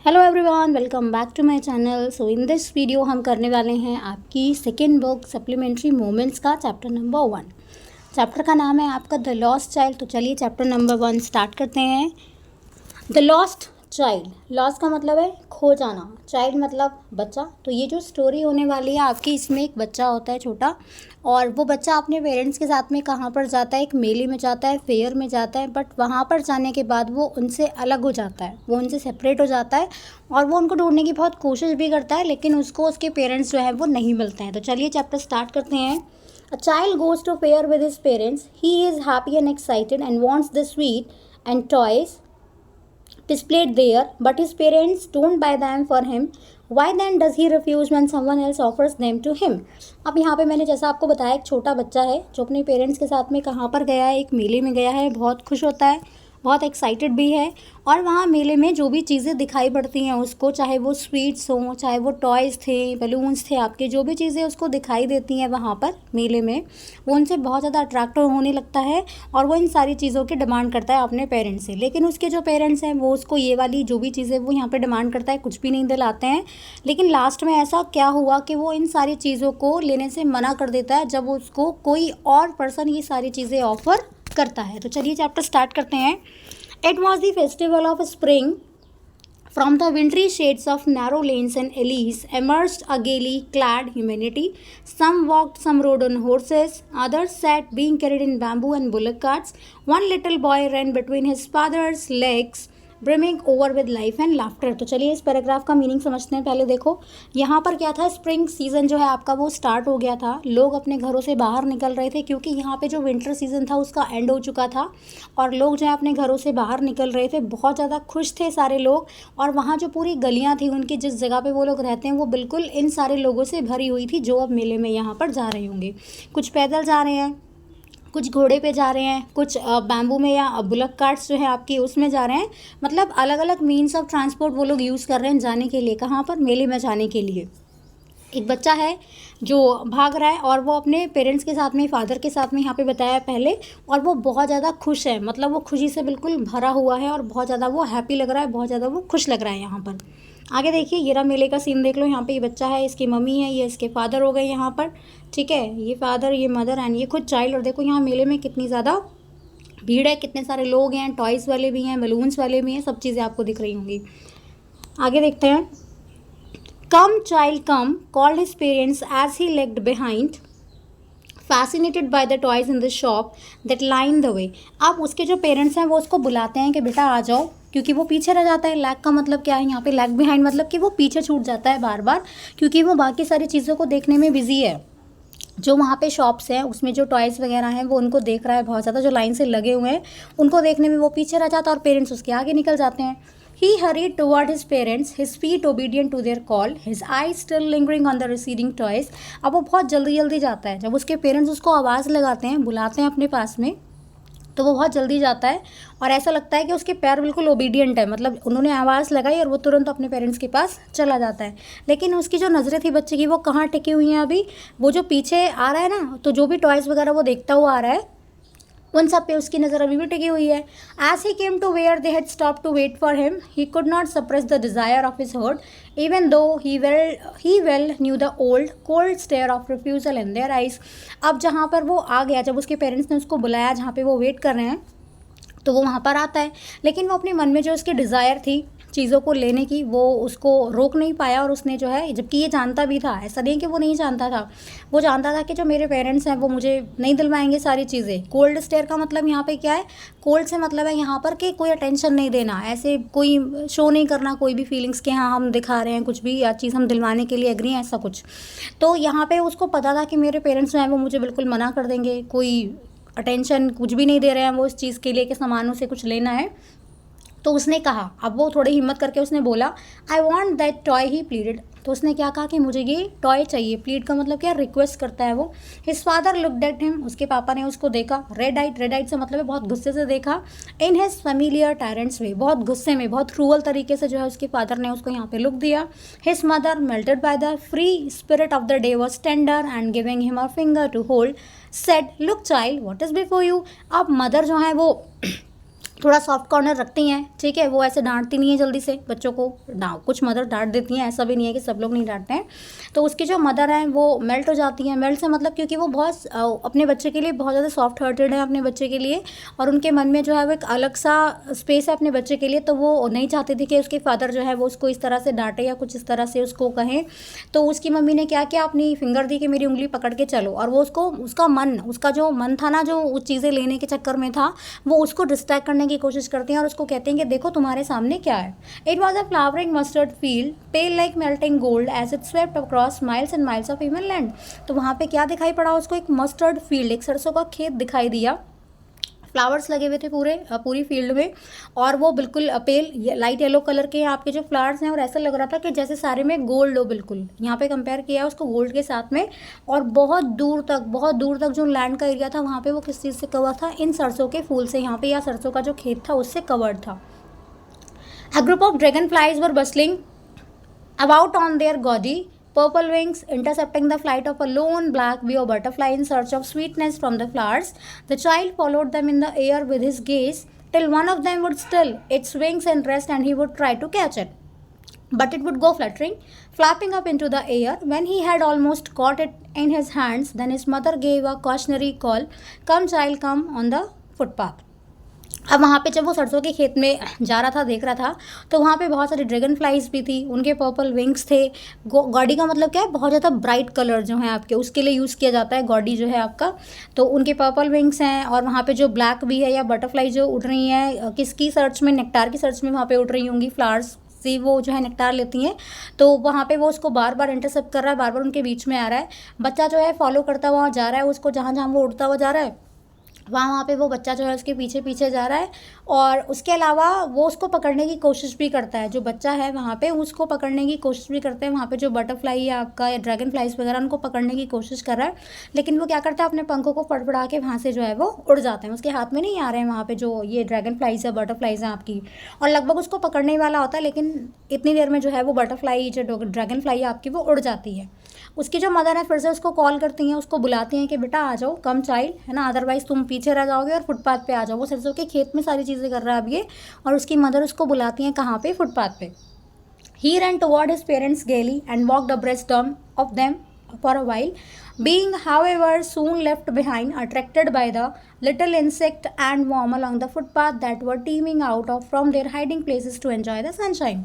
Hello everyone, welcome back to my channel. So in this video हम करने वाले हैं आपकी सेकेंड बुक सप्लीमेंट्री मोमेंट्स का चैप्टर नंबर 1। चैप्टर का नाम है आपका द लॉस्ट चाइल्ड। तो चलिए चैप्टर नंबर 1 स्टार्ट करते हैं। द लॉस्ट चाइल्ड, लॉस्ट का मतलब है खो जाना, चाइल्ड मतलब बच्चा। तो ये जो स्टोरी होने वाली है आपकी, इसमें एक बच्चा होता है छोटा, और वो बच्चा अपने पेरेंट्स के साथ में कहाँ पर जाता है, एक मेले में जाता है, फेयर में जाता है। बट वहाँ पर जाने के बाद वो उनसे अलग हो जाता है, वो उनसे सेपरेट हो जाता है और वो उनको ढूंढने की बहुत कोशिश भी करता है, लेकिन उसको उसके पेरेंट्स जो है वो नहीं मिलते हैं। तो चलिए चैप्टर स्टार्ट करते हैं। A child goes to fair with his parents, he is happy and excited and wants the sweet and toys displayed there, but his parents don't buy them for him. Why then does he refuse when someone else offers them to him? अब यहाँ पे मैंने जैसा आपको बताया, एक छोटा बच्चा है जो अपने पेरेंट्स के साथ में कहाँ पर गया है, एक मेले में गया है, बहुत खुश होता है, बहुत एक्साइटेड भी है। और वहाँ मेले में जो भी चीज़ें दिखाई पड़ती हैं उसको, चाहे वो स्वीट्स हों, चाहे वो टॉयज़ थे, बलून्स थे, आपके जो भी चीज़ें उसको दिखाई देती हैं वहाँ पर मेले में, वो उनसे बहुत ज़्यादा अट्रैक्ट होने लगता है और वो इन सारी चीज़ों की डिमांड करता है अपने पेरेंट्स से। लेकिन उसके जो पेरेंट्स हैं वो उसको ये वाली जो भी चीज़ें वो यहाँ पर डिमांड करता है कुछ भी नहीं दिलाते हैं। लेकिन लास्ट में ऐसा क्या हुआ कि वो इन सारी चीज़ों को लेने से मना कर देता है जब उसको कोई और पर्सन ये सारी चीज़ें ऑफर करता है। तो चलिए चैप्टर स्टार्ट करते हैं। It was the festival of spring. From the wintry shades of narrow lanes and alleys emerged a gaily clad humanity. Some walked, some rode on horses, others sat being carried in bamboo and bullock carts. One little boy ran between his father's legs, brimming over with life and laughter. तो चलिए इस paragraph का meaning समझते हैं। पहले देखो यहाँ पर क्या था, स्प्रिंग सीजन जो है आपका वो स्टार्ट हो गया था, लोग अपने घरों से बाहर निकल रहे थे क्योंकि यहाँ पे जो विंटर सीजन था उसका एंड हो चुका था और लोग जो है अपने घरों से बाहर निकल रहे थे, बहुत ज़्यादा खुश थे सारे लोग। और वहाँ जो पूरी गलियाँ थी उनकी, जिस जगह पे वो लोग रहते हैं, वो बिल्कुल इन सारे लोगों से भरी हुई थी जो अब मेले में यहाँ पर जा रहे होंगे। कुछ पैदल जा रहे हैं, कुछ घोड़े पे जा रहे हैं, कुछ बैम्बू में या बुलक कार्ट्स जो है आपकी उसमें जा रहे हैं। मतलब अलग अलग मीन्स ऑफ ट्रांसपोर्ट वो लोग यूज़ कर रहे हैं जाने के लिए, कहाँ पर, मेले में जाने के लिए। एक बच्चा है जो भाग रहा है और वो अपने पेरेंट्स के साथ में, फादर के साथ में, यहाँ पे बताया पहले, और वो बहुत ज़्यादा खुश है, मतलब वो खुशी से बिल्कुल भरा हुआ है और बहुत ज़्यादा वो हैप्पी लग रहा है, बहुत ज़्यादा वो खुश लग रहा है यहाँ पर। आगे देखिए, ये रहा मेले का सीन, देख लो। यहाँ पे ये बच्चा है, इसकी मम्मी है, ये इसके फादर हो गए यहाँ पर, ठीक है, ये फादर, ये मदर एंड ये खुद चाइल्ड। और देखो यहाँ मेले में कितनी ज़्यादा भीड़ है, कितने सारे लोग हैं, टॉयज़ वाले भी हैं, बलून्स वाले भी हैं, सब चीज़ें आपको दिख रही होंगी। आगे देखते हैं। Come child come, called his parents as he lagged behind, fascinated by the toys in the shop that line the way. अब उसके जो पेरेंट्स हैं वो उसको बुलाते हैं कि बेटा आ जाओ, क्योंकि वो पीछे रह जाता है। लैग का मतलब क्या है यहाँ पे, लैग बिहाइंड मतलब कि वो पीछे छूट जाता है बार बार, क्योंकि वो बाकी सारी चीज़ों को देखने में बिजी है। जो वहाँ पे शॉप्स हैं उसमें जो टॉयज़ वगैरह हैं वो उनको देख रहा है बहुत ज़्यादा, जो लाइन से लगे हुए हैं उनको देखने में वो पीछे रह जाता है और पेरेंट्स उसके आगे निकल जाते हैं। He hurried toward his parents, his feet obedient to their call, his eyes still lingering on the receding toys. अब वो बहुत जल्दी जल्दी जाता है, जब उसके पेरेंट्स उसको आवाज़ लगाते हैं, बुलाते हैं अपने पास में, तो वो बहुत जल्दी जाता है और ऐसा लगता है कि उसके पैर बिल्कुल ओबीडियंट है, मतलब उन्होंने आवाज़ लगाई और वो तुरंत अपने पेरेंट्स के पास चला जाता है। लेकिन उसकी जो नज़रें थी बच्चे की, वो कहाँ टिकी हुई हैं अभी, वो जो पीछे आ रहा है ना, तो जो भी टॉयज़ वगैरह वो देखता हुआ आ रहा है उन सब पे उसकी नज़र अभी भी टिकी हुई है। As he came to where they had stop to wait for him, he could not suppress the desire of his heart, even though he well knew the old cold stare of refusal in their eyes. अब जहाँ पर वो आ गया, जब उसके parents ने उसको बुलाया जहाँ पे वो वेट कर रहे हैं, तो वो वहाँ पर आता है, लेकिन वो अपने मन में जो उसकी डिज़ायर थी चीज़ों को लेने की, वो उसको रोक नहीं पाया। और उसने जो है, जबकि ये जानता भी था, ऐसा नहीं कि वो नहीं जानता था, वो जानता था कि जो मेरे पेरेंट्स हैं वो मुझे नहीं दिलवाएंगे सारी चीज़ें। कोल्ड स्टेयर का मतलब यहाँ पे क्या है, कोल्ड से मतलब है यहाँ पर कि कोई अटेंशन नहीं देना, ऐसे कोई शो नहीं करना कोई भी फीलिंग्स के, हाँ हम दिखा रहे हैं कुछ भी या चीज़ हम दिलवाने के लिए एग्री हैं, ऐसा कुछ। तो यहाँ पर उसको पता था कि मेरे पेरेंट्स जो हैं वो मुझे बिल्कुल मना कर देंगे, कोई अटेंशन कुछ भी नहीं दे रहे हैं वो इस चीज़ के लिए कि सामानों से कुछ लेना है। तो उसने कहा, अब वो थोड़ी हिम्मत करके उसने बोला, I want that toy, he pleaded. तो उसने क्या कहा कि मुझे ये टॉय चाहिए। प्लीड का मतलब क्या, रिक्वेस्ट करता है वो। His father looked at him, उसके पापा ने उसको देखा। रेड आइट से मतलब है बहुत गुस्से से देखा। इन हिज फेमिलियर टायरेंट्स वे, बहुत गुस्से में, बहुत क्रूअल तरीके से जो है उसके फादर ने उसको यहाँ पे लुक दिया। His mother melted by the free spirit of the day was tender and giving him a finger to hold said, look child what is before you. अब मदर जो है वो थोड़ा सॉफ्ट कॉर्नर रखती हैं, ठीक है, वो ऐसे डांटती नहीं है जल्दी से बच्चों को। कुछ मदर डांट देती हैं, ऐसा भी नहीं है कि सब लोग नहीं डांटते हैं। तो उसकी जो मदर हैं वो मेल्ट हो जाती हैं। मेल्ट से मतलब क्योंकि वो बहुत अपने बच्चे के लिए बहुत ज़्यादा सॉफ्ट हार्टेड है अपने बच्चे के लिए, और उनके मन में जो है वो एक अलग सा स्पेस है अपने बच्चे के लिए। तो वो नहीं चाहती थी कि उसके फादर जो है वो उसको इस तरह से डांटे या कुछ इस तरह से उसको कहें। तो उसकी मम्मी ने क्या किया, अपनी फिंगर दी कि मेरी उंगली पकड़ के चलो, और वो उसको उसका जो मन था ना, जो उस चीज़ें लेने के चक्कर में था, वो उसको डिस्ट्रैक्ट करने की कोशिश करती हैं और उसको कहते हैं कि देखो तुम्हारे सामने क्या है। It was a flowering mustard field pale like melting gold as it swept across miles and miles of human land. तो वहाँ पे क्या दिखाई पड़ा उसको, एक मस्टर्ड फील्ड, एक सरसों का खेत दिखाई दिया। फ्लावर्स लगे हुए थे पूरी फील्ड में, और वो बिल्कुल पेल लाइट येलो कलर के आपके जो फ्लावर्स हैं, और ऐसा लग रहा था कि जैसे सारे में गोल्ड हो बिल्कुल। यहाँ पे कंपेयर किया है उसको गोल्ड के साथ में। और बहुत दूर तक जो लैंड का एरिया था वहाँ पे वो किस चीज़ से कवर था, इन सरसों के फूल से, यहाँ पे या सरसों का जो खेत था उससे कवर्ड था। A group of dragonflies were bustling about on their gaudy purple wings, intercepting the flight of a lone black bear butterfly in search of sweetness from the flowers. The child followed them in the air with his gaze till one of them would still its wings and rest, and he would try to catch it. But it would go fluttering, flapping up into the air. When he had almost caught it in his hands, then his mother gave a cautionary call, "Come, child, come on the footpath." अब वहाँ पे जब वो सरसों के खेत में जा रहा था, देख रहा था, तो वहाँ पे बहुत सारी ड्रैगन फ्लाइज भी थी, उनके पर्पल विंग्स थे। गॉडी का मतलब क्या है, बहुत ज़्यादा ब्राइट कलर जो है आपके, उसके लिए यूज़ किया जाता है गॉडी जो है आपका। तो उनके पर्पल विंग्स हैं, और वहाँ पे जो ब्लैक भी है या बटरफ्लाई जो उड़ रही हैं, किसकी सर्च में, नेक्टार की सर्च में वहाँ पे उड़ रही होंगी, फ्लावर्स से वो जो है नेक्टार लेती हैं। तो वहाँ पे वो उसको बार बार इंटरसेप्ट कर रहा है, बार बार उनके बीच में आ रहा है। बच्चा जो है फॉलो करता हुआ जा रहा है उसको, जहाँ जहाँ वो उड़ता हुआ जा रहा है वहाँ पे वो बच्चा जो है उसके पीछे पीछे जा रहा है। और उसके अलावा वो उसको पकड़ने की कोशिश भी करता है, जो बच्चा है वहाँ पे उसको पकड़ने की कोशिश भी करते हैं। वहाँ पे जो बटरफ्लाई है आपका या ड्रैगन फ्लाइज वगैरह, उनको पकड़ने की कोशिश कर रहा है, लेकिन वो क्या करता है, अपने पंखों को फड़फड़ा के वहाँ से जो है वो उड़ जाते हैं, उसके हाथ में नहीं आ रहे हैं वहाँ पे जो ये ड्रैगन फ्लाइज है, बटरफ्लाइज हैं आपकी। और लगभग उसको पकड़ने वाला होता है, लेकिन इतनी देर में जो है वो बटरफ्लाई जो ड्रैगन फ्लाई है आपकी वो उड़ जाती है। उसकी जो मदर है फिर से उसको कॉल करती हैं, उसको बुलाती हैं कि बेटा आ जाओ, कम चाइल्ड, है ना, अदरवाइज़ तुम पीछे रह जाओगे और फुटपाथ पे आ जाओ। वो सरसों के खेत में सारी चीज़ें कर रहा है अब ये, और उसकी मदर उसको बुलाती हैं कहाँ पे, फुटपाथ पे। He ran toward his parents gaily and walked abreast of them for a while, being, however, soon left behind, attracted by the little insect and worm along the footpath that were teeming out of from their hiding places to enjoy the sunshine.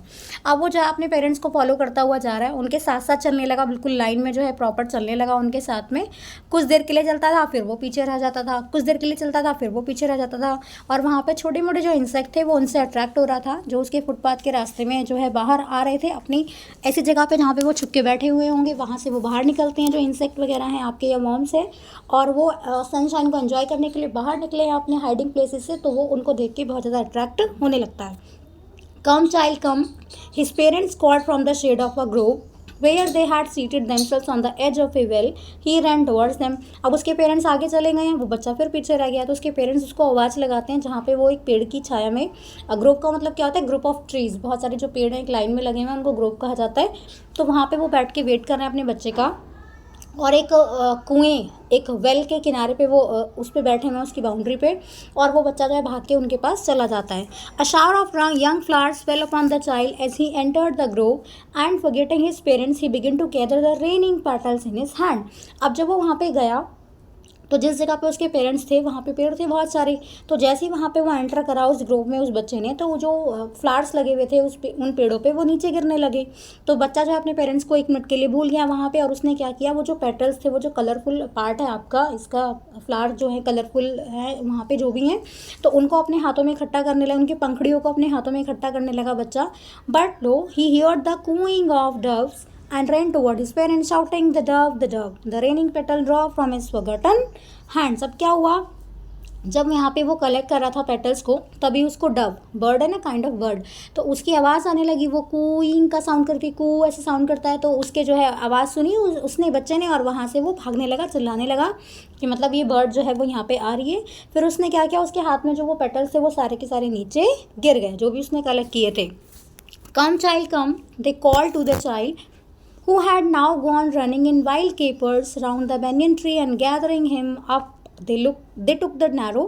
अब वो जो अपने parents को follow करता हुआ जा रहा है, उनके साथ साथ चलने लगा, बिल्कुल लाइन में जो है प्रॉपर चलने लगा उनके साथ में। कुछ देर के लिए चलता था, फिर वो पीछे रह जाता था, कुछ देर के लिए चलता था, फिर वो पीछे रह जाता था। और वहाँ पे छोटे मोटे जो इंसेक्ट थे वो उनसे अट्रैक्ट हो रहा था, जो उसके फुटपाथ के रास्ते में जो है बाहर आ रहे थे, अपनी ऐसी जगह पे जहाँ पे वो छुप के बैठे हुए होंगे, वहाँ से वो बाहर निकलते हैं जो इंसेक्ट वगैरह हैं आपके या वर्म से, और वो सनशाइन को एंजॉय करने के लिए बाहर निकले हैं अपने हाइडिंग प्लेसेस से। तो वो उनको देख के बहुत ज़्यादा अट्रैक्ट होने लगता है। Come child come, his parents called from the shade of a grove where they had seated themselves on the edge of a well. He ran towards them. अब उसके पेरेंट्स आगे चले गए हैं, वो बच्चा फिर पीछे रह गया। तो उसके पेरेंट्स उसको आवाज़ लगाते हैं जहाँ पे वो एक पेड़ की छाया में, ग्रुप का मतलब क्या होता है, ग्रुप ऑफ ट्रीज़, बहुत सारे जो पेड़ हैं एक लाइन में लगे हुए हैं, उनको ग्रुप कहा जाता है। तो वहाँ पे वो बैठ के वेट कर रहे हैं अपने बच्चे का, और एक कुएं, एक वेल के किनारे पे वो उस पे बैठे हुए हैं, उसकी बाउंड्री पे, और वो बच्चा जो है भाग के उनके पास चला जाता है। A shower of young flowers fell upon the child as he entered the grove and forgetting his parents he begin to gather the raining petals in his hand. अब जब वो वहाँ पे गया तो जिस जगह पे उसके पेरेंट्स थे वहाँ पे पेड़ थे बहुत सारे। तो जैसे ही वहाँ पे वो एंटर करा उस ग्रोव में उस बच्चे ने, तो वो जो फ्लावर्स लगे हुए थे उन पेड़ों पे वो नीचे गिरने लगे। तो बच्चा जो है अपने पेरेंट्स को एक मिनट के लिए भूल गया वहाँ पे, और उसने क्या किया, वो जो पेटल्स थे, वो जो कलरफुल पार्ट है आपका, इसका फ्लावर जो है कलरफुल है वहाँ पे जो भी हैं, तो उनको अपने हाथों में इकट्ठा करने लगा, उनकी पंखड़ियों को अपने हाथों में इकट्ठा करने लगा बच्चा। But lo he heard the cooing of doves and ran toward his parents shouting, the dove, the dove, the raining petal dropped from his forgotten hands. अब क्या हुआ, जब यहाँ पे वो कलेक्ट कर रहा था पेटल्स को, तभी उसको डव, बर्ड है ना, काइंड ऑफ बर्ड, तो उसकी आवाज़ आने लगी, वो कूइंग का साउंड करके, कू ऐसे साउंड करता है, तो उसके जो है आवाज़ सुनी उसने बच्चे ने, और वहाँ से वो भागने लगा, चिल्लाने लगा कि मतलब ये बर्ड जो है वो यहाँ पे आ रही है। फिर उसने क्या किया, उसके हाथ में जो वो पेटल्स थे वो सारे के सारे नीचे गिर गए, जो भी उसने कलेक्ट किए थे। Come child come, they call to the child who had now gone running in wild capers round the banyan tree, and gathering him up they took the narrow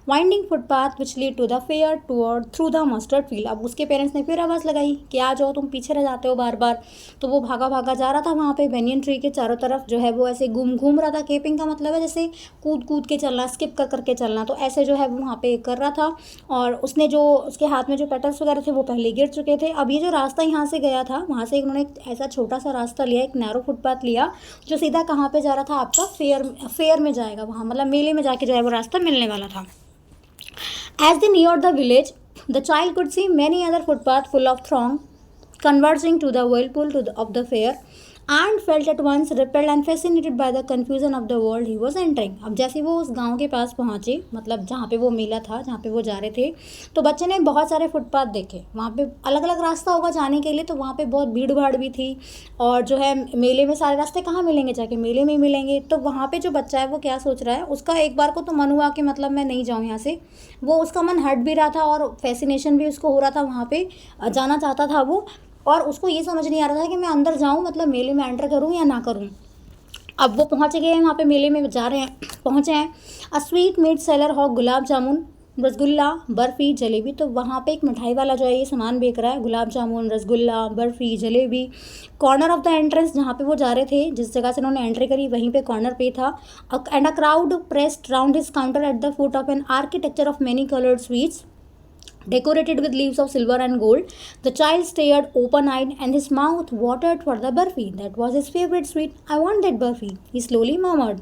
winding footpath which lead to the fair toward through the mustard field. अब उसके parents ने फिर आवाज़ लगाई कि आ जाओ, तुम पीछे रह जाते हो बार बार। तो वो भागा भागा जा रहा था वहाँ पे बेनियन ट्री के चारों तरफ जो है वो ऐसे घूम रहा था। केपिंग का मतलब है जैसे कूद कूद के चलना, स्किप कर करके चलना, तो ऐसे जो है वो वहाँ पे कर रहा था। और उसने जो उसके हाथ में जो पेटल्स वगैरह थे वो पहले गिर चुके थे। अब ये जो रास्ता यहाँ से गया था, वहाँ से उन्होंने एक ऐसा छोटा सा रास्ता लिया, एक नैरो फुटपाथ लिया जो सीधा कहाँ पे जा रहा था, आपका फेयर में जाएगा, वहाँ मतलब मेले में जाके जो है वो रास्ता मिलने वाला था। As they neared the village, the child could see many other footpaths full of throng converging to the whirlpool of the fair, and felt at once repelled and fascinated by the confusion of the world he was entering. अब जैसे वो उस गांव के पास पहुँचे, मतलब जहाँ पे वो मेला था, जहाँ पे वो जा रहे थे, तो बच्चे ने बहुत सारे फुटपाथ देखे। वहाँ पे अलग अलग रास्ता होगा जाने के लिए, तो वहाँ पे बहुत भीड़ भाड़ भी थी। और जो है मेले में सारे रास्ते कहाँ मिलेंगे, जाके मेले में ही मिलेंगे। तो वहाँ पे जो बच्चा है वो क्या सोच रहा है, उसका एक बार को तो मन हुआ कि मतलब मैं नहीं जाऊँ यहाँ से, वो उसका मन हट भी रहा था और फैसिनेशन भी उसको हो रहा था, वहाँ पे जाना चाहता था वो। और उसको ये समझ नहीं आ रहा था कि मैं अंदर जाऊँ, मतलब मेले में एंटर करूँ या ना करूँ। अब वो पहुँच गए हैं वहाँ पे, मेले में जा रहे हैं, पहुँचे हैं। A sweet meat seller hawk gulab jamun, rasgulla, barfi, jalebi. तो वहाँ पे एक मिठाई वाला जो है ये सामान बेच रहा है, gulab jamun, rasgulla, barfi, jalebi. Corner of the entrance, जहाँ पे वो जा रहे थे, जिस जगह से उन्होंने एंट्री करी, वहीं पे कॉर्नर पे था। And a crowd pressed round his counter at the foot of an architecture of many coloured sweets decorated with leaves of silver and gold. The child stared open-eyed and his mouth watered for the burfi. That was his favorite sweet. I want that burfi, he slowly murmured.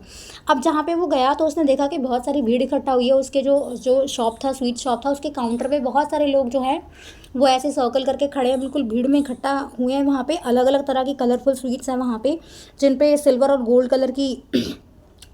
अब जहाँ पे वो गया तो उसने देखा कि बहुत सारी भीड़ इकट्ठा हुई है। उसके जो शॉप था, स्वीट शॉप था, उसके काउंटर पे बहुत सारे लोग जो हैं वो ऐसे सर्कल करके खड़े हैं, बिल्कुल भीड़ में इकट्ठा हुए हैं। वहाँ पे अलग अलग तरह की कलरफुल स्वीट्स हैं वहाँ पे, जिन पे सिल्वर और गोल्ड कलर की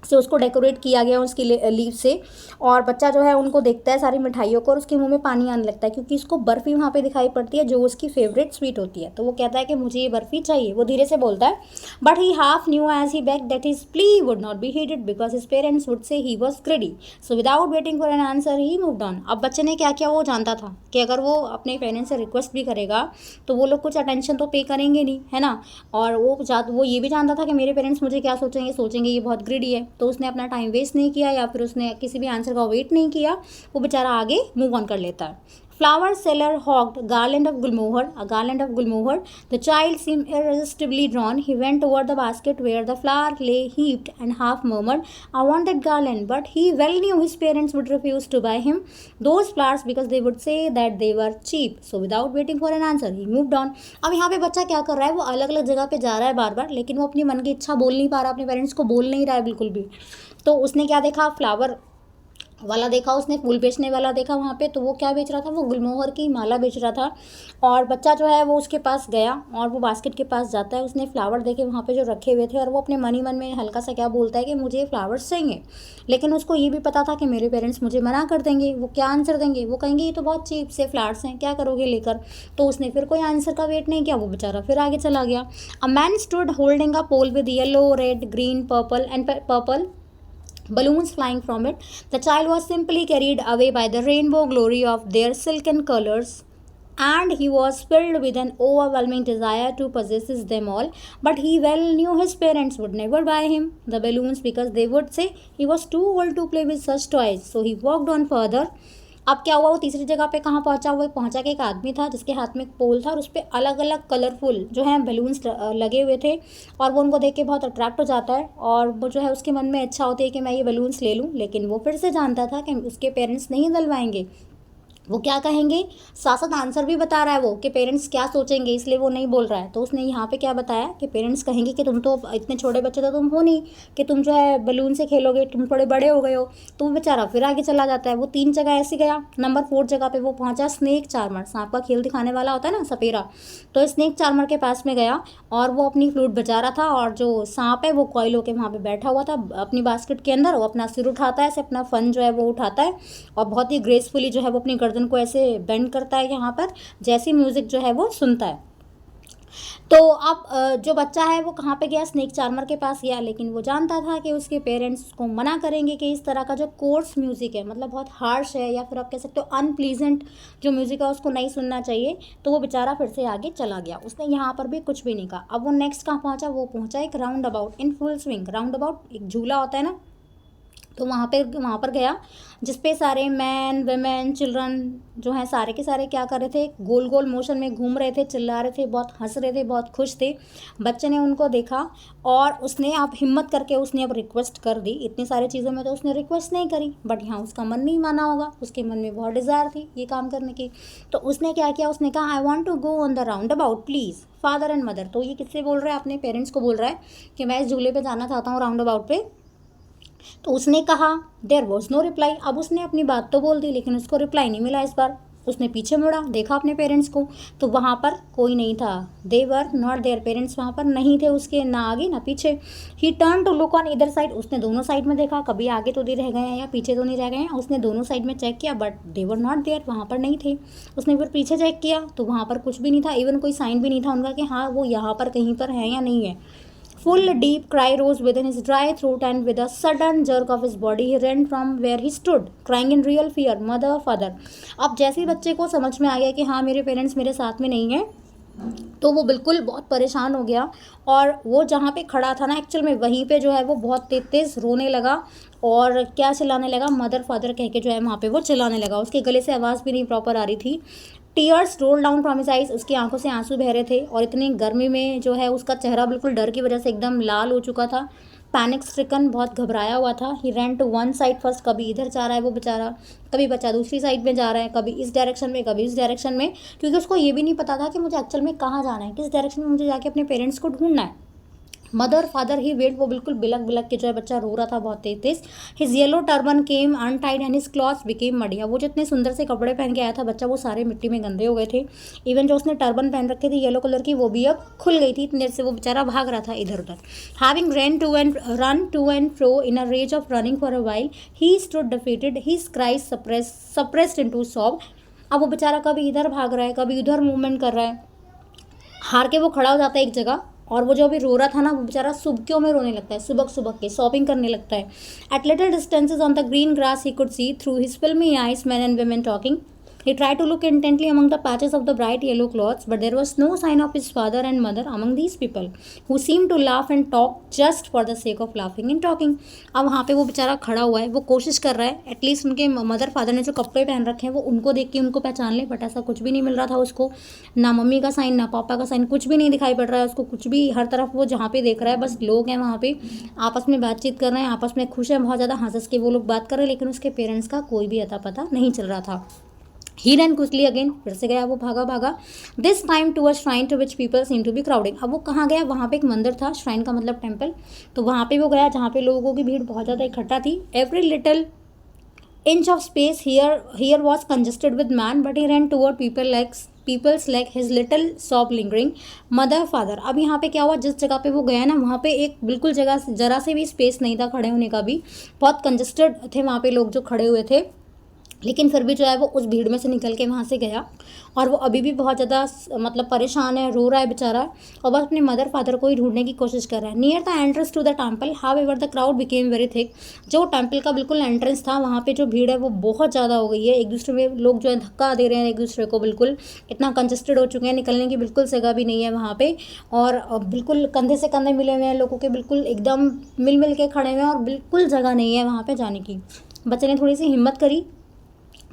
से उसको डेकोरेट किया गया उसकी लीव से। और बच्चा जो है उनको देखता है सारी मिठाइयों को और उसके मुंह में पानी आने लगता है, क्योंकि उसको बर्फ़ी वहाँ पे दिखाई पड़ती है जो उसकी फेवरेट स्वीट होती है। तो वो कहता है कि मुझे ये बर्फ़ी चाहिए, वो धीरे से बोलता है। But he half knew as he beg that his plea would not be heeded because his parents would say he was greedy. So without waiting for an answer he moved on. अब बच्चे ने क्या किया, वो जानता था कि अगर वो अपने पेरेंट्स से रिक्वेस्ट भी करेगा तो वो लोग कुछ अटेंशन तो पे करेंगे नहीं, है ना। और वो ये भी जानता था कि मेरे पेरेंट्स मुझे क्या सोचेंगे ये बहुत ग्रेडी है। तो उसने अपना टाइम वेस्ट नहीं किया या फिर उसने किसी भी आंसर का वेट नहीं किया, वो बेचारा आगे मूव ऑन कर लेता है। Flower seller hawked garland of gulmohar, a garland of gulmohar. The child seemed irresistibly drawn. He went toward the basket where the flower lay heaped and half murmured, I want that garland. But he well knew his parents would refuse to buy him those flowers because they would say that they were cheap. So without waiting for an answer, he moved on. अब यहाँ पे बच्चा क्या कर रहा है, वो अलग अलग जगह पे जा रहा है बार बार, लेकिन वो अपनी मन की इच्छा बोल नहीं पा रहा, अपने पेरेंट्स को बोल नहीं रहा है बिल्कुल भी। तो उसने क्या देखा, फ्लावर वाला देखा, उसने फूल बेचने वाला देखा वहाँ पे। तो वो क्या बेच रहा था, वो गुलमोहर की माला बेच रहा था। और बच्चा जो है वो उसके पास गया और वो बास्केट के पास जाता है। उसने फ्लावर देखे वहाँ पे जो रखे हुए थे और वो अपने मन ही मन में हल्का सा क्या बोलता है कि मुझे ये फ्लावर्स चाहिए। लेकिन उसको ये भी पता था कि मेरे पेरेंट्स मुझे मना कर देंगे। वो क्या आंसर देंगे, वो कहेंगे ये तो बहुत चीप से फ्लावर्स हैं, क्या करोगे लेकर। तो उसने फिर कोई आंसर का वेट नहीं किया, वो बेचारा फिर आगे चला गया। A man stood holding a pole with yellow, red, green, purple balloons flying from it. The child was simply carried away by the rainbow glory of their silken colors, and he was filled with an overwhelming desire to possess them all. But he well knew his parents would never buy him the balloons because they would say he was too old to play with such toys. So he walked on further. अब क्या हुआ, वो तीसरी जगह पे कहाँ पहुँचा, वो पहुँचा कि एक आदमी था जिसके हाथ में एक पोल था और उस पर अलग अलग कलरफुल जो है बलून्स लगे हुए थे। और वो उनको देख के बहुत अट्रैक्ट हो जाता है और वो जो है उसके मन में इच्छा होती है कि मैं ये बलून्स ले लूँ। लेकिन वो फिर से जानता था कि उसके पेरेंट्स नहीं दिलवाएंगे, वो क्या कहेंगे। साथ साथ आंसर भी बता रहा है वो कि पेरेंट्स क्या सोचेंगे, इसलिए वो नहीं बोल रहा है। तो उसने यहाँ पे क्या बताया कि पेरेंट्स कहेंगे कि तुम तो इतने छोटे बच्चे तो तुम हो नहीं कि तुम जो है बलून से खेलोगे, तुम थोड़े बड़े हो गए हो। तो वो बेचारा फिर आगे चला जाता है। वो 3 जगह ऐसे गया, नंबर 4 जगह पे वो पहुँचा स्नेक चार्मर, सांप का खेल दिखाने वाला होता है ना, सपेरा। तो स्नेक चार्मर के पास में गया और वो अपनी फ्लूट बजा रहा था और जो सांप है वो कॉइल होकर वहाँ पर बैठा हुआ था अपनी बास्केट के अंदर। वो अपना सिर उठाता है, ऐसे अपना फन जो है वो उठाता है और बहुत ही ग्रेसफुली जो है वो अपनी गर्दन को ऐसे बेंड करता है यहाँ पर, जैसी म्यूजिक जो है वो सुनता है। तो अब जो बच्चा है वो कहाँ पे गया, स्नेक चार्मर के पास गया। लेकिन वो जानता था कि उसके पेरेंट्स को मना करेंगे कि इस तरह का जो कोर्स म्यूज़िक है, मतलब बहुत हार्श है या फिर आप कह सकते हो अनप्लीजेंट जो म्यूज़िक है उसको नहीं सुनना चाहिए। तो वो बेचारा फिर से आगे चला गया, उसने यहाँ पर भी कुछ भी नहीं कहा। अब वो नेक्स्ट कहाँ पहुँचा, वो पहुँचा एक round about in full swing. Round about एक झूला होता है ना, तो वहाँ पर गया, जिस पे सारे मैन वेमेन चिल्ड्रन जो हैं सारे के सारे क्या कर रहे थे, गोल गोल मोशन में घूम रहे थे, चिल्ला रहे थे, बहुत हंस रहे थे, बहुत खुश थे। बच्चे ने उनको देखा और उसने अब हिम्मत करके उसने अब रिक्वेस्ट कर दी। इतनी सारी चीज़ों में तो उसने रिक्वेस्ट नहीं करी, बट यहाँ उसका मन नहीं माना होगा, उसके मन में बहुत डिज़ायर थी ये काम करने की। तो उसने क्या किया, उसने कहा I want to go on the round about please father and mother. तो ये किससे बोल रहा है, अपने पेरेंट्स को बोल रहा है कि मैं इस झूले पर जाना चाहता हूँ, राउंड अबाउट पे। तो उसने कहा, देयर वॉज नो रिप्लाई। अब उसने अपनी बात तो बोल दी लेकिन उसको रिप्लाई नहीं मिला। इस बार उसने पीछे मुड़ा, देखा अपने पेरेंट्स को, तो वहाँ पर कोई नहीं था। They were not there, parents वहाँ पर नहीं थे उसके, ना आगे ना पीछे। He turn to look on इधर साइड, उसने दोनों साइड में देखा, कभी आगे तो नहीं रह गए हैं या पीछे तो नहीं रह गए हैं। उसने दोनों साइड में चेक किया but they were not there, वहाँ पर नहीं थे। उसने फिर पीछे चेक किया तो वहाँ पर कुछ भी नहीं था, इवन कोई साइन भी नहीं था उनका कि हाँ वो यहाँ पर कहीं पर है या नहीं है। Full deep cry rose within his dry throat, and with a sudden jerk of his body, he ran from where he stood, crying in real fear, "Mother, father!" अब जैसे ही बच्चे को समझ में आ गया कि हाँ मेरे पेरेंट्स मेरे साथ में नहीं हैं, तो वो बिल्कुल बहुत परेशान हो गया। और वो जहाँ पे खड़ा था ना, एक्चुअल में वहीं पे जो है वो बहुत तेज तेज रोने लगा और क्या चिल्लाने लगा, मदर फादर कह के जो है वहाँ पे वो चिल्लाने लगा। उसके गले से आवाज़ भी नहीं प्रॉपर आ रही थी। Tears roll down from his eyes, उसकी आंखों से आंसू बह रहे थे और इतनी गर्मी में जो है उसका चेहरा बिल्कुल डर की वजह से एकदम लाल हो चुका था। पैनिक स्ट्रिकन, बहुत घबराया हुआ था। He ran to one side first, कभी इधर जा रहा है वो बेचारा, कभी बच्चा दूसरी साइड में जा रहा है, कभी इस डायरेक्शन में कभी इस डायरेक्शन में, क्योंकि उसको ये भी नहीं पता था कि मुझे एक्चुअल में कहाँ जाना है, किस डायरेक्शन में मुझे जाके अपने पेरेंट्स को ढूंढना है। मदर फादर ही वेट, वो बिल्कुल बिलक बिलक के जो है बच्चा रो रहा था बहुत तेज तेज। His yellow turban came untied and his clothes became muddy, वो जो इतने सुंदर से कपड़े पहन के आया था बच्चा, वो सारे मिट्टी में गंदे हो गए थे। इवन जो उसने टर्बन पहन रखे थे येलो कलर की, वो भी अब खुल गई थी, इतनी देर से वो बेचारा भाग रहा था इधर उधर। Having run to and fro in a rage of running for a while, he stood defeated, his cries suppressed into sob. अब वो बेचारा कभी इधर भाग रहा है, कभी उधर मूवमेंट कर रहा है, हार के वो खड़ा हो जाता है एक जगह। और वो जो अभी रो रहा था ना, वो बेचारा सुबकियों में रोने लगता है, सुबक सुबक के सॉबिंग करने लगता है। At little distances on the green grass he could see through his filmy eyes men and women talking. He tried to look intently among the patches of the bright yellow cloths, but there was no sign of his father and mother among these people, who seemed to laugh and talk just for the sake of laughing and talking. अब वहाँ पे वो बेचारा खड़ा हुआ है, वो कोशिश कर रहा है एटलीस्ट उनके मदर फादर ने जो कपड़े पहन रखे हैं वो उनको देख के उनको पहचान ले, बट ऐसा कुछ भी नहीं मिल रहा था उसको। ना मम्मी का साइन, ना पापा का साइन, कुछ भी नहीं दिखाई पड़ रहा है उसको, कुछ भी। हर तरफ वो जहाँ पे देख रहा है बस लोग हैं वहाँ पे आपस में बातचीत कर रहे हैं, आपस में खुश हैं, बहुत ज़्यादा हंस के वो लोग बात कर रहे हैं, लेकिन उसके पेरेंट्स का कोई भी अता पता नहीं चल रहा था। ही रन क्विकली अगेन, फिर से गया वो भागा भागा, this time to a shrine to which people seem to be crowding. अब वो कहाँ गया, वहाँ पे एक मंदिर था, श्राइन का मतलब टेम्पल, तो वहाँ पे वो गया जहाँ पे लोगों की भीड़ बहुत ज़्यादा इकट्ठा थी। Every little inch of space here was congested with man, but he run toward peoples like his little sob lingering, mother father. अब यहाँ पे क्या हुआ, जिस जगह पे वो गया ना, वहाँ पे एक बिल्कुल जगह जरा से भी स्पेस नहीं था खड़े होने का भी, बहुत कंजेस्टेड थे वहाँ पे लोग जो खड़े हुए थे, लेकिन फिर भी जो है वो उस भीड़ में से निकल के वहाँ से गया। और वो अभी भी बहुत ज़्यादा मतलब परेशान है, रो रहा है बेचारा, और बस अपने मदर फादर को ही ढूंढने की कोशिश कर रहा है। Near the entrance to the temple however the crowd became very thick, जो टेम्पल का बिल्कुल एंट्रेंस था वहाँ पे जो भीड़ है वो बहुत ज़्यादा हो गई है, एक दूसरे में लोग जो है धक्का दे रहे हैं एक दूसरे को, बिल्कुल इतना कंजेस्टेड हो चुके हैं, निकलने की बिल्कुल जगह भी नहीं है वहाँ पे। और बिल्कुल कंधे से कंधे मिले हुए हैं लोगों के, बिल्कुल एकदम मिल के खड़े हुए हैं और बिल्कुल जगह नहीं है वहाँ पर जाने की। बच्चे ने थोड़ी सी हिम्मत करी,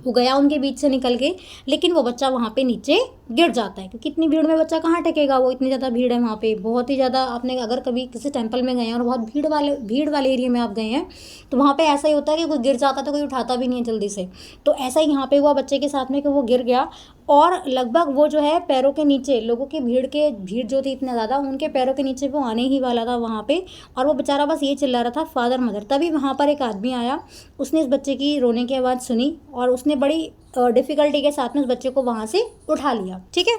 वो गया उनके बीच से निकल के, लेकिन वो बच्चा वहाँ पे नीचे गिर जाता है, क्योंकि इतनी भीड़ में बच्चा कहाँ टेकेगा, वो इतनी ज़्यादा भीड़ है वहाँ पे, बहुत ही ज़्यादा। आपने अगर कभी किसी टेंपल में गए हैं और बहुत भीड़ वाले एरिया में आप गए हैं, तो वहाँ पे ऐसा ही होता है कि कोई गिर जाता है तो कोई उठाता भी नहीं है जल्दी से। तो ऐसा ही यहाँ पे हुआ बच्चे के साथ में कि वो गिर गया, और लगभग वो जो है पैरों के नीचे, लोगों की भीड़ जो थी इतना ज़्यादा, उनके पैरों के नीचे वो आने ही वाला था वहाँ पे, और वो बेचारा बस ये चिल्ला रहा था फादर मदर। तभी वहाँ पर एक आदमी आया, उसने इस बच्चे की रोने की आवाज़ सुनी और उसने बड़ी डिफ़िकल्टी के साथ में उस बच्चे को वहाँ से उठा लिया। ठीक है,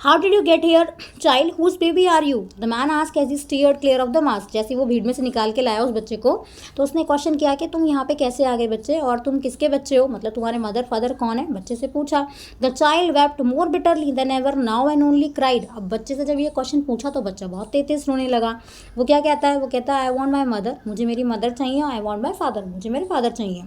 how did you get here child, whose baby are you, the man ask as he steered clear of the mask. जैसे वो भीड़ में से निकाल के लाया उस बच्चे को, तो उसने क्वेश्चन किया कि तुम यहाँ पे कैसे आ गए बच्चे, और तुम किसके बच्चे हो, मतलब तुम्हारे मदर फादर कौन है, बच्चे से पूछा। The child wept more bitterly then ever now and only cried. अब बच्चे से जब ये क्वेश्चन पूछा तो बच्चा बहुत तेज रोने लगा। वो क्या कहता है, वो कहता है आई वॉन्ट माई मदर, मुझे मेरी मदर चाहिए, आई वॉन्ट माई फादर, मुझे मेरे फादर चाहिए।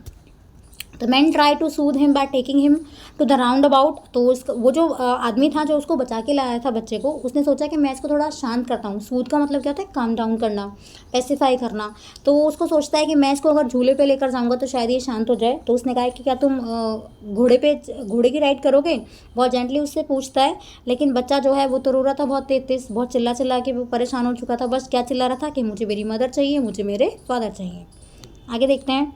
The man try to soothe him by taking him to the round about. तो वो जो आदमी था जो उसको बचा के लाया था बच्चे को, उसने सोचा कि मैं इसको थोड़ा शांत करता हूँ। सूद का मतलब क्या होता है? काम डाउन करना, पेसिफाई करना। तो उसको सोचता है कि मैं इसको अगर झूले पे लेकर जाऊँगा तो शायद ये शांत हो जाए। तो उसने कहा कि क्या तुम घोड़े की राइड करोगे? बहुत जेंटली उससे पूछता है। लेकिन बच्चा जो है वो तो रो रहा था बहुत तेज, बहुत चिल्ला के वो परेशान हो चुका था। बस क्या चिल्ला रहा था कि मुझे मेरी मदर चाहिए, मुझे मेरे फादर चाहिए। आगे देखते हैं।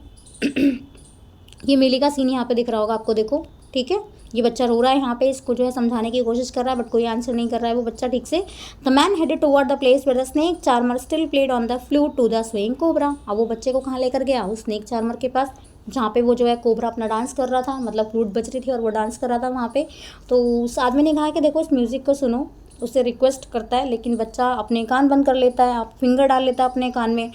ये मेले का सीन यहाँ पे दिख रहा होगा आपको, देखो, ठीक है। ये बच्चा रो रहा है यहाँ पे, इसको जो है समझाने की कोशिश कर रहा है, बट कोई आंसर नहीं कर रहा है वो बच्चा ठीक से। The man headed toward the place where the snake charmer still played on the flute to the swaying cobra. अब वो बच्चे को कहाँ लेकर गया? उस स्नेक चार्मर के पास, जहाँ पे वो जो है कोबरा अपना डांस कर रहा था, मतलब फ्लूट बज रही थी और वो डांस कर रहा था वहाँ पे। तो उस आदमी ने कहा कि देखो इस म्यूज़िक को सुनो, उससे रिक्वेस्ट करता है, लेकिन बच्चा अपने कान बंद कर लेता है, फिंगर डाल लेता है अपने कान में,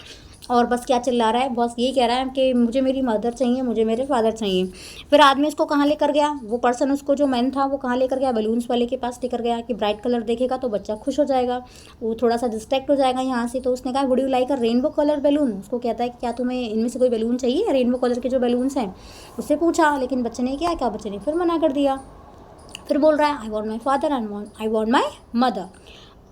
और बस क्या चिल्ला रहा है, बस ये कह रहा है कि मुझे मेरी मदर चाहिए, मुझे मेरे फादर चाहिए। फिर आदमी उसको कहाँ लेकर गया? वो पर्सन, उसको जो मैन था वो कहाँ लेकर गया? बलून्स वाले के पास लेकर गया कि ब्राइट कलर देखेगा तो बच्चा खुश हो जाएगा, वो थोड़ा सा डिस्ट्रैक्ट हो जाएगा यहाँ से। तो उसने कहा would you like a rainbow colour balloon? उसको कहता है कि क्या तुम्हें इनमें से कोई बैलून चाहिए, रेनबो कलर के जो बैलून्स हैं? उससे पूछा, लेकिन बच्चे ने क्या बच्चे ने फिर मना कर दिया। फिर बोल रहा है I want my father and I want my mother.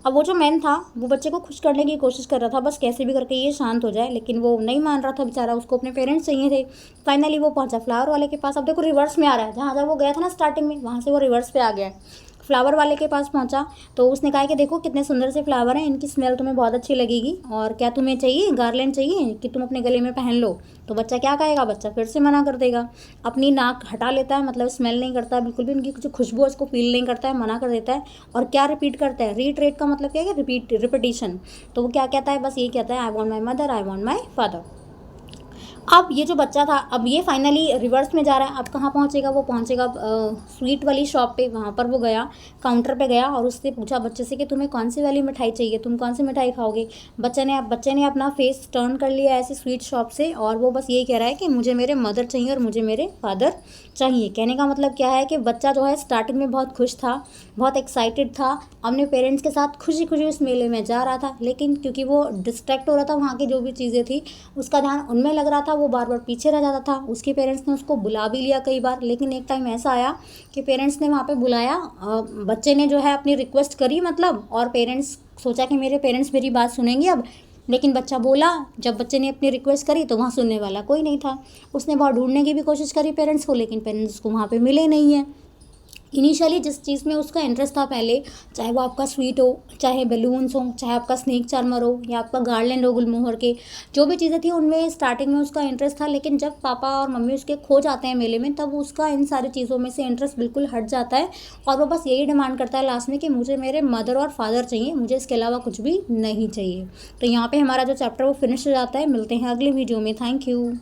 अब वो जो मैन था वो बच्चे को खुश करने की कोशिश कर रहा था, बस कैसे भी करके ये शांत हो जाए, लेकिन वो नहीं मान रहा था बेचारा, उसको अपने पेरेंट्स चाहिए थे। फाइनली वो पहुंचा फ्लावर वाले के पास। अब देखो रिवर्स में आ रहा है, जहाँ वो गया था ना स्टार्टिंग में, वहाँ से वो रिवर्स पे आ गया है। फ्लावर वाले के पास पहुंचा तो उसने कहा कि देखो कितने सुंदर से फ्लावर हैं, इनकी स्मेल तुम्हें बहुत अच्छी लगेगी, और क्या तुम्हें चाहिए? गार्लैंड चाहिए कि तुम अपने गले में पहन लो। तो बच्चा क्या कहेगा? बच्चा फिर से मना कर देगा, अपनी नाक हटा लेता है, मतलब स्मेल नहीं करता बिल्कुल भी, उनकी जो खुशबू है उसको फील नहीं करता है, मना कर देता है। और क्या रिपीट करता है? रीट्रेट का मतलब क्या है? रिपीटिशन। तो वो क्या कहता है? बस ये कहता है I want my mother, I want my father. अब ये जो बच्चा था, अब ये फाइनली रिवर्स में जा रहा है। अब कहाँ पहुँचेगा? वो पहुँचेगा स्वीट वाली शॉप पे। वहाँ पर वो गया, काउंटर पे गया और उससे पूछा बच्चे से कि तुम्हें कौन सी वाली मिठाई चाहिए, तुम कौन सी मिठाई खाओगे? बच्चे ने अपना फेस टर्न कर लिया ऐसे स्वीट शॉप से, और वो बस यही कह रहा है कि मुझे मेरे मदर चाहिए और मुझे मेरे फादर चाहिए। कहने का मतलब क्या है कि बच्चा जो है स्टार्टिंग में बहुत खुश था, बहुत एक्साइटेड था, अपने पेरेंट्स के साथ खुशी खुशी उस मेले में जा रहा था, लेकिन क्योंकि वो डिस्ट्रैक्ट हो रहा था, वहाँ की जो भी चीज़ें थी उसका ध्यान उनमें लग रहा था, वो बार बार पीछे रह जाता था। उसके पेरेंट्स ने उसको बुला भी लिया कई बार, लेकिन एक टाइम ऐसा आया कि पेरेंट्स ने वहाँ पे बुलाया, बच्चे ने जो है अपनी रिक्वेस्ट करी मतलब, और पेरेंट्स सोचा कि मेरे पेरेंट्स मेरी बात सुनेंगे अब, लेकिन बच्चा बोला, जब बच्चे ने अपनी रिक्वेस्ट करी तो वहाँ सुनने वाला कोई नहीं था। उसने बहुत ढूंढने की भी कोशिश करी पेरेंट्स को, लेकिन पेरेंट्स को वहाँ पे मिले नहीं हैं। इनिशियली जिस चीज़ में उसका इंटरेस्ट था पहले, चाहे वो आपका स्वीट हो, चाहे बैलून्स हो, चाहे आपका स्नेक चार्मर हो, या आपका गार्लैंड हो गुलमोहर के, जो भी चीज़ें थी उनमें स्टार्टिंग में उसका इंटरेस्ट था, लेकिन जब पापा और मम्मी उसके खो जाते हैं मेले में, तब उसका इन सारी चीज़ों में से इंटरेस्ट बिल्कुल हट जाता है, और वो बस यही डिमांड करता है लास्ट में कि मुझे मेरे मदर और फादर चाहिए, मुझे इसके अलावा कुछ भी नहीं चाहिए। तो यहाँ पर हमारा जो चैप्टर वो फिनिश हो जाता है। मिलते हैं अगले वीडियो में। Thank you.